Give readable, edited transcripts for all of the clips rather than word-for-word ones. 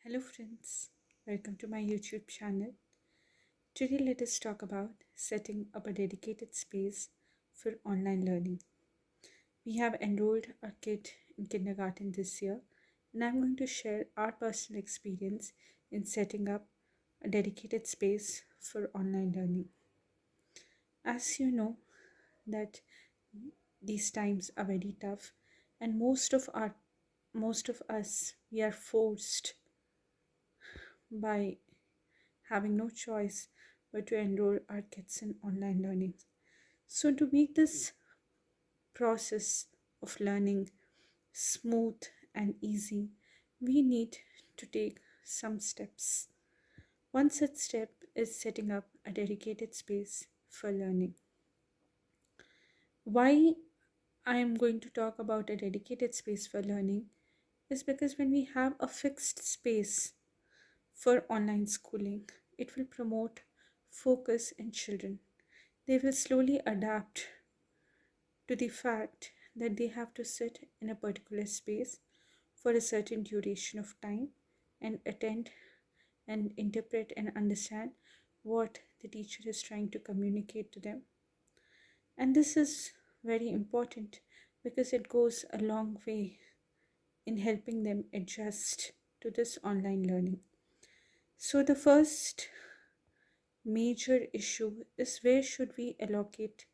Hello, friends. Welcome to my YouTube channel. Today, let us talk about setting up a dedicated space for online learning. We have enrolled our kid in kindergarten this year, and I'm going to share our personal experience in setting up a dedicated space for online learning. As you know, that these times are very tough, and most of us we are forced by having no choice but to enroll our kids in online learning. So, to make this process of learning smooth and easy, we need to take some steps. One such step is setting up a dedicated space for learning. Why I am going to talk about a dedicated space for learning is because when we have a fixed space for online schooling, it will promote focus in children. They will slowly adapt to the fact that they have to sit in a particular space for a certain duration of time and attend and interpret and understand what the teacher is trying to communicate to them. And this is very important because it goes a long way in helping them adjust to this online learning. So, the first major issue is where should we allocate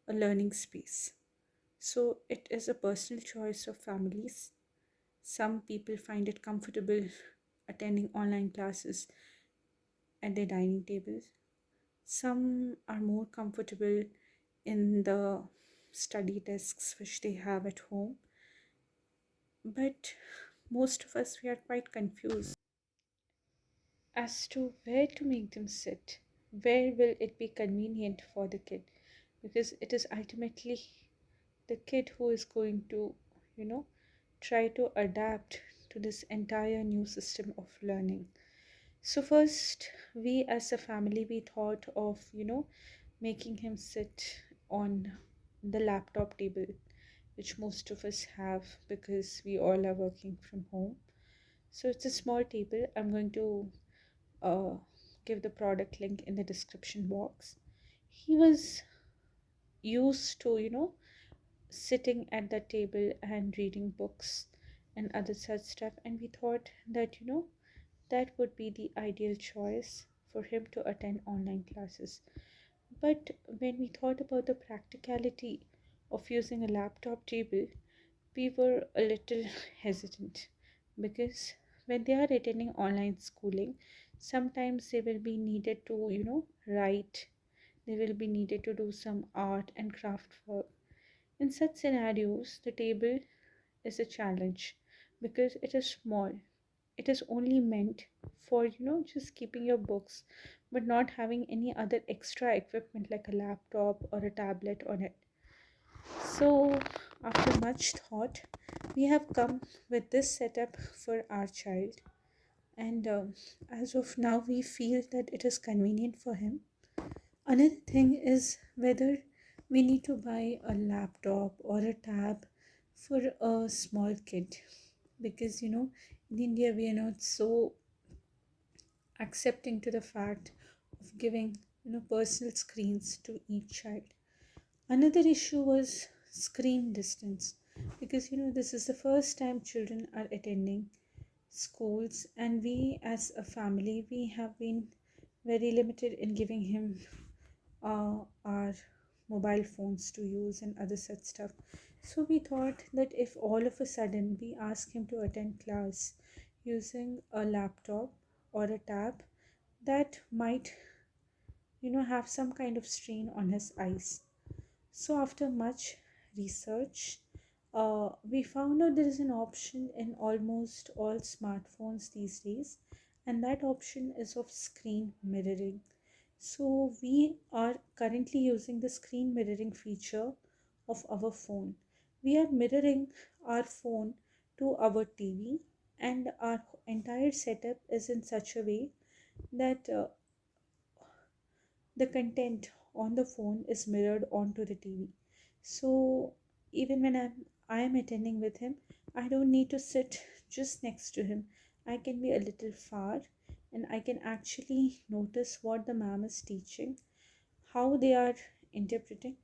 a learning space? So, it is a personal choice of families. Some people find it comfortable attending online classes at their dining tables. Some are more comfortable in the study desks which they have at home. But most of us, we are quite confused as to where to make them sit. Where will it be convenient for the kid? Because it is ultimately the kid who is going to, you know, try to adapt to this entire new system of learning. So first, we as a family, we thought of, making him sit on the laptop table, which most of us have because we all are working from home. So it's a small table. I'm going to uh, give the product link in the description box. He was used to, sitting at the table and reading books and other such stuff, and we thought that, that would be the ideal choice for him to attend online classes. But when we thought about the practicality of using a laptop table, we were a little hesitant because when they are attending online schooling, sometimes they will be needed to, write, they will be needed to do some art and craft work. In such scenarios, the table is a challenge because it is small. It is only meant for, just keeping your books, but not having any other extra equipment like a laptop or a tablet on it. So, after much thought, we have come with this setup for our child, and as of now, we feel that it is convenient for him. Another thing is whether we need to buy a laptop or a tab for a small kid because in India we are not so accepting to the fact of giving personal screens to each child. Another issue was screen distance because this is the first time children are attending schools, and we as a family we have been very limited in giving him our mobile phones to use and other such stuff. So we thought that if all of a sudden we ask him to attend class using a laptop or a tab, that might have some kind of strain on his eyes. So after much research, we found out there is an option in almost all smartphones these days, and that option is of screen mirroring. So we are currently using the screen mirroring feature of our phone. We are mirroring our phone to our TV, and our entire setup is in such a way that the content on the phone is mirrored onto the TV. So even when I am attending with him, I don't need to sit just next to him. I can be a little far and I can actually notice what the ma'am is teaching, how they are interpreting,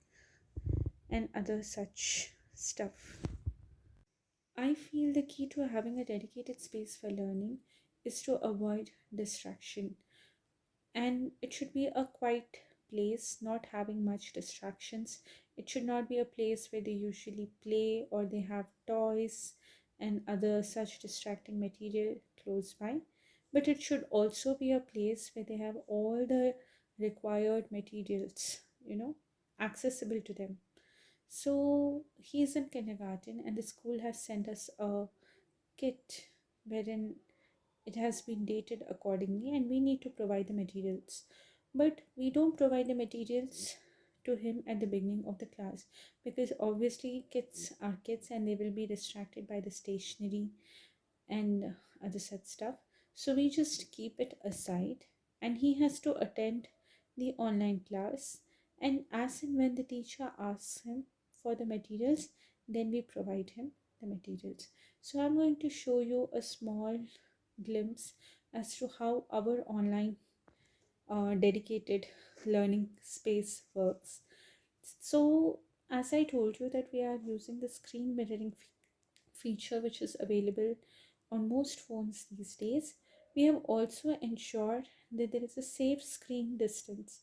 and other such stuff. I feel the key to having a dedicated space for learning is to avoid distraction. And it should be a quiet place, not having much distractions. It should not be a place where they usually play or they have toys and other such distracting material close by. But it should also be a place where they have all the required materials, accessible to them. So he's in kindergarten, and the school has sent us a kit wherein it has been dated accordingly, and we need to provide the materials. But we don't provide the materials to him at the beginning of the class, because obviously kids are kids and they will be distracted by the stationery and other such stuff. So we just keep it aside, and he has to attend the online class. And as and when the teacher asks him for the materials, then we provide him the materials. So I'm going to show you a small glimpse as to how our online dedicated learning space works. So, as I told you, that we are using the screen mirroring feature which is available on most phones these days. We have also ensured that there is a safe screen distance,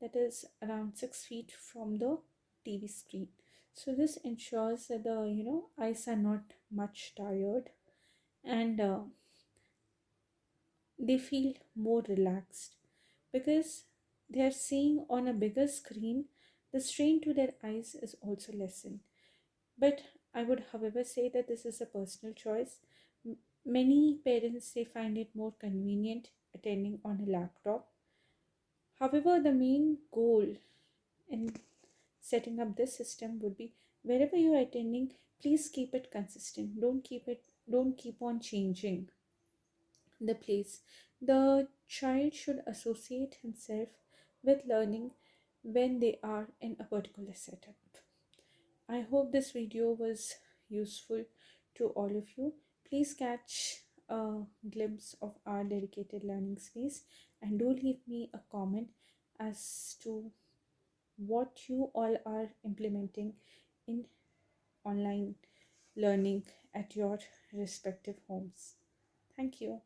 that is around 6 feet from the TV screen. So this ensures that the eyes are not much tired, and they feel more relaxed, because they are seeing on a bigger screen. The strain to their eyes is also lessened. But I would, however, say that this is a personal choice. Many parents, they find it more convenient attending on a laptop. However, the main goal in setting up this system would be, wherever you are attending, please keep it consistent. Don't keep on changing the place. The child should associate himself with learning when they are in a particular setup. I hope this video was useful to all of you. Please catch a glimpse of our dedicated learning space, and do leave me a comment as to what you all are implementing in online learning at your respective homes. Thank you.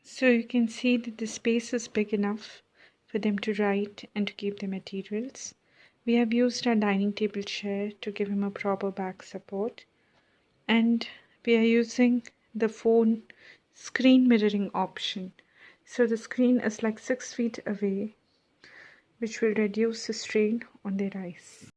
So you can see that the space is big enough for them to write and to keep the materials. We have used our dining table chair to give him a proper back support, and we are using the phone screen mirroring option. So the screen is like 6 feet away, which will reduce the strain on their eyes.